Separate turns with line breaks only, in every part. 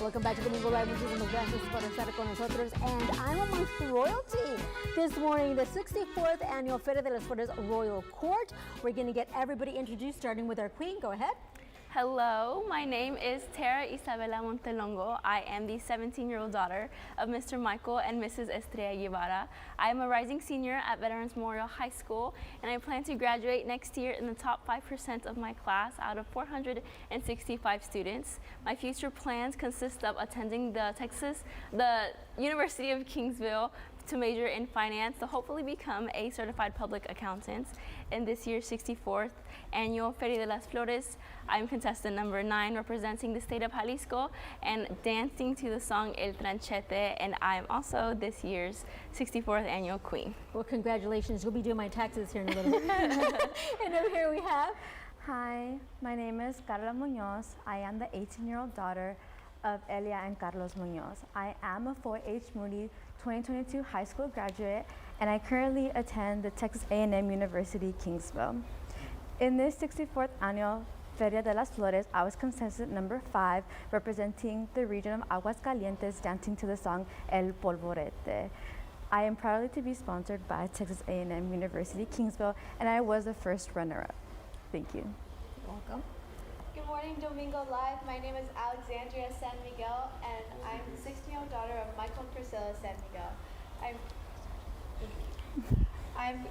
Welcome back to Domingo Live. Muchísimas gracias por estar con nosotros. And I'm amongst royalty this morning, the 64th Annual Feria de las Flores Royal Court. We're going to get everybody introduced, starting with our queen. Go ahead.
Hello, my name is Tara Isabela Montelongo. I am the 17-year-old daughter of Mr. Michael and Mrs. Estrella Guevara. I am a rising senior at Veterans Memorial High School, and I plan to graduate next year in the top 5% of my class out of 465 students. My future plans consist of attending the University of Kingsville to major in finance to hopefully become a certified public accountant. In this year's 64th Annual Feria de las Flores, I'm contestant number 9 representing the state of Jalisco and dancing to the song El Tranchete, and I'm also this year's 64th Annual Queen.
Well, congratulations. You'll be doing my taxes here in a little bit. And over here we have...
Hi, my name is Carla Munoz. I am the 18-year-old daughter of Elia and Carlos Munoz. I am a 4-H Moody 2022 high school graduate, and I currently attend the Texas A&M University, Kingsville. In this 64th Annual Feria de las Flores, I was contestant number 5, representing the region of Aguascalientes, dancing to the song El Polvorete. I am proudly to be sponsored by Texas A&M University, Kingsville, and I was the first runner-up. Thank you.
You're welcome.
Good morning, Domingo Live. My name is Alexandria San Miguel, and I'm the 16-year-old daughter of Michael and Priscilla San Miguel. I'm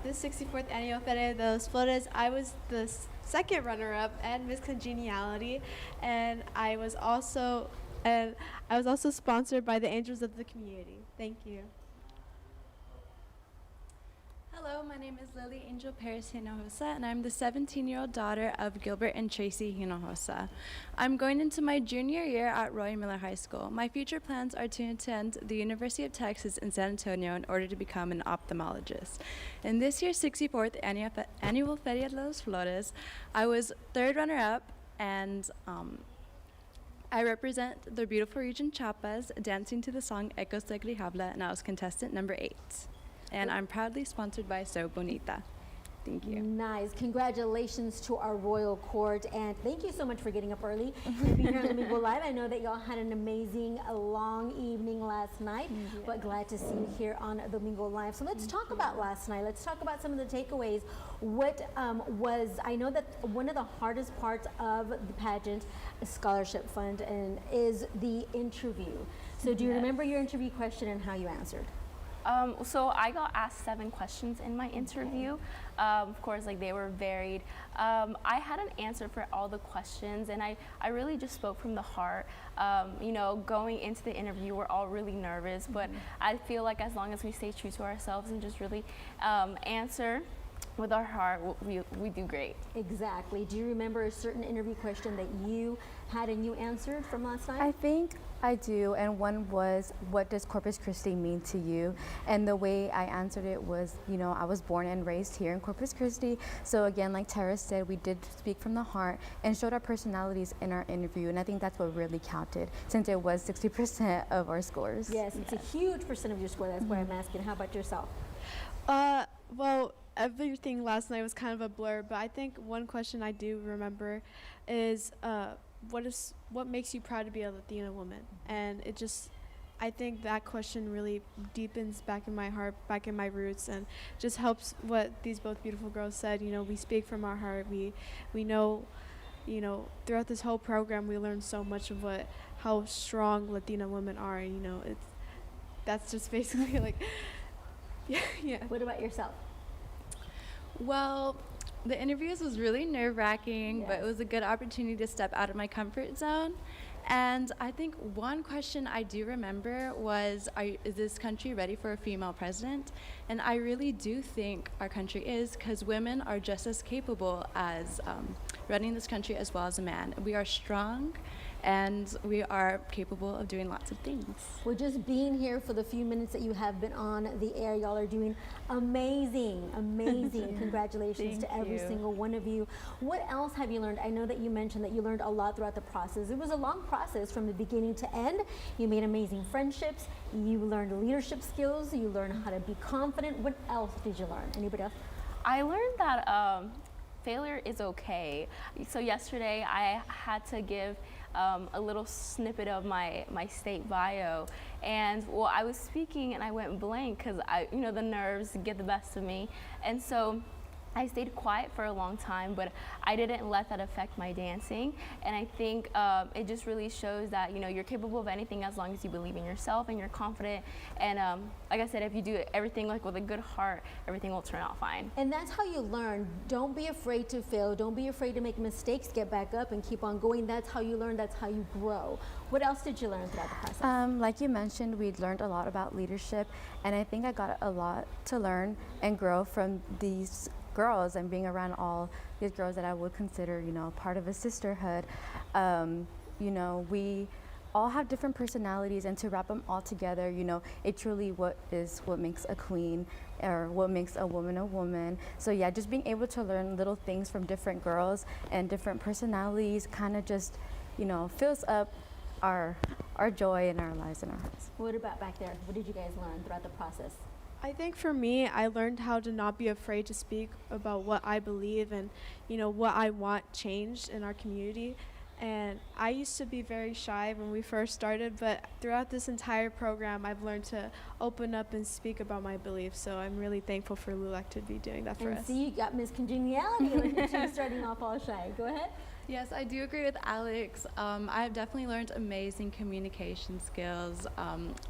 this 64th Annual Feria de las Flores. I was the second runner-up and Miss Congeniality, and I was also sponsored by the Angels of the Community. Thank you.
Hello, my name is Lily Angel Perez Hinojosa, and I'm the 17-year-old daughter of Gilbert and Tracy Hinojosa. I'm going into my junior year at Roy Miller High School. My future plans are to attend the University of Texas in San Antonio in order to become an ophthalmologist. In this year's 64th Annual Feria de las Flores, I was third runner-up, and I represent the beautiful region Chiapas, dancing to the song Ecos de Grijalva, and I was contestant number 8. And I'm proudly sponsored by So Bonita. Thank you.
Nice. Congratulations to our Royal Court, and thank you so much for getting up early and being here on Domingo Live. I know that y'all had an amazing, long evening last night, but glad to see you here on Domingo Live. So let's talk about last night. Let's talk about some of the takeaways. What I know that one of the hardest parts of the pageant, scholarship fund, and is the interview. So do you remember your interview question and how you answered?
So I got asked 7 questions in my interview. Of course, like, they were varied. I had an answer for all the questions, and I really just spoke from the heart. You know, going into the interview, we're all really nervous, but I feel like as long as we stay true to ourselves and just really answer with our heart, we do great.
Exactly. Do you remember a certain interview question that you had and you answered from last night?
I think I do, and one was, what does Corpus Christi mean to you? And the way I answered it was, you know, I was born and raised here in Corpus Christi, so again, like Tara said, we did speak from the heart and showed our personalities in our interview, and I think that's what really counted, since it was 60% of our scores.
Yes, it's a huge percent of your score. That's why I'm asking. How about yourself?
Well, everything last night was kind of a blur, but I think one question I do remember is what makes you proud to be a Latina woman? And I think that question really deepens back in my heart, back in my roots, and just helps what these both beautiful girls said. You know, we speak from our heart. We know, you know, throughout this whole program, we learned so much of how strong Latina women are. And, you know, that's just basically like, yeah.
What about yourself?
Well, the interviews was really nerve-wracking, but it was a good opportunity to step out of my comfort zone. And I think one question I do remember was, is this country ready for a female president? And I really do think our country is, because women are just as capable as running this country as well as a man. We are strong, and we are capable of doing lots of things.
Well, just being here for the few minutes that you have been on the air, y'all are doing amazing, amazing. Congratulations to every single one of you. What else have you learned? I know that you mentioned that you learned a lot throughout the process. It was a long process from the beginning to end. You made amazing friendships. You learned leadership skills. You learned how to be confident. What else did you learn? Anybody else?
I learned that failure is okay. So yesterday I had to give a little snippet of my state bio. And well, I was speaking and I went blank because the nerves get the best of me. And so I stayed quiet for a long time, but I didn't let that affect my dancing. And I think it just really shows that you're capable of anything as long as you believe in yourself and you're confident. And like I said, if you do everything like with a good heart, everything will turn out fine.
And that's how you learn. Don't be afraid to fail. Don't be afraid to make mistakes. Get back up and keep on going. That's how you learn. That's how you grow. What else did you learn throughout the process?
Like you mentioned, we learned a lot about leadership, and I think I got a lot to learn and grow from these girls and being around all these girls that I would consider, part of a sisterhood. We all have different personalities, and to wrap them all together, it truly what makes a queen, or what makes a woman. So yeah, just being able to learn little things from different girls and different personalities kind of just, fills up our joy in our lives and our hearts.
What about back there? What did you guys learn throughout the process?
I think for me, I learned how to not be afraid to speak about what I believe and, what I want changed in our community. And I used to be very shy when we first started, but throughout this entire program, I've learned to open up and speak about my beliefs. So I'm really thankful for LULAC to be doing that for
and
us.
see, you got Miss Congeniality. Look at you starting off all shy. Go ahead.
Yes, I do agree with Alex. I've definitely learned amazing communication skills.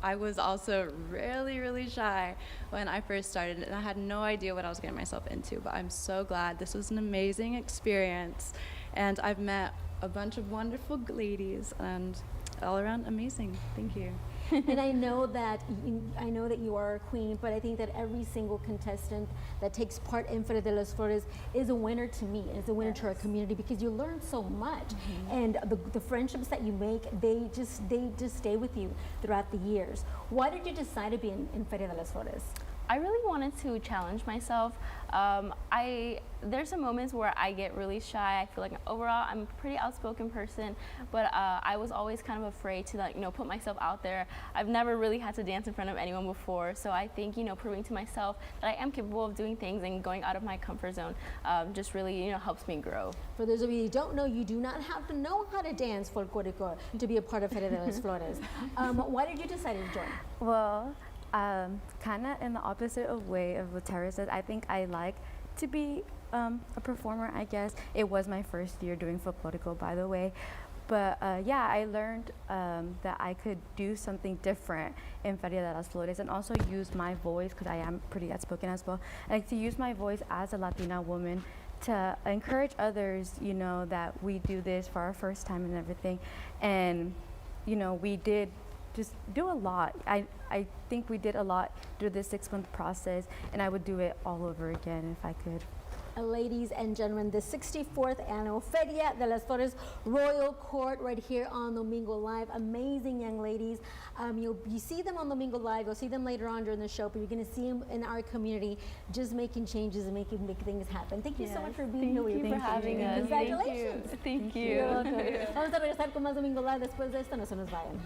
I was also really, really shy when I first started, and I had no idea what I was getting myself into, but I'm so glad. This was an amazing experience, and I've met a bunch of wonderful ladies, and all around amazing. Thank you.
And I know that you are a queen, but I think that every single contestant that takes part in Feria de las Flores is a winner to me, is a winner to our community, because you learn so much. And the friendships that you make, they just stay with you throughout the years. Why did you decide to be in Feria de las Flores?
I really wanted to challenge myself. There's some moments where I get really shy. I feel like overall I'm a pretty outspoken person, but I was always kind of afraid to put myself out there. I've never really had to dance in front of anyone before, so I think proving to myself that I am capable of doing things and going out of my comfort zone just really helps me grow.
For those of you who don't know, you do not have to know how to dance folklorico to be a part of Feria de las Flores. Why did you decide to join?
Well, kind of in the opposite way of what Tara said. I think I like to be a performer, I guess. It was my first year doing folklorico, by the way. But yeah, I learned that I could do something different in Feria de las Flores and also use my voice, because I am pretty outspoken as well. I like to use my voice as a Latina woman to encourage others, that we do this for our first time and everything. And, we did just do a lot. I think we did a lot through this 6-month process, and I would do it all over again if I could.
Ladies and gentlemen, the 64th Annual Feria de las Flores Royal Court right here on Domingo Live. Amazing young ladies. You see them on Domingo Live. You'll see them later on during the show, but you're going to see them in our community just making changes and making big things happen. Thank you so much for being here.
Thank you for having us.
Congratulations.
Thank you.
You're welcome. Vamos a regresar con más Domingo Live después de esto. No se nos vayan.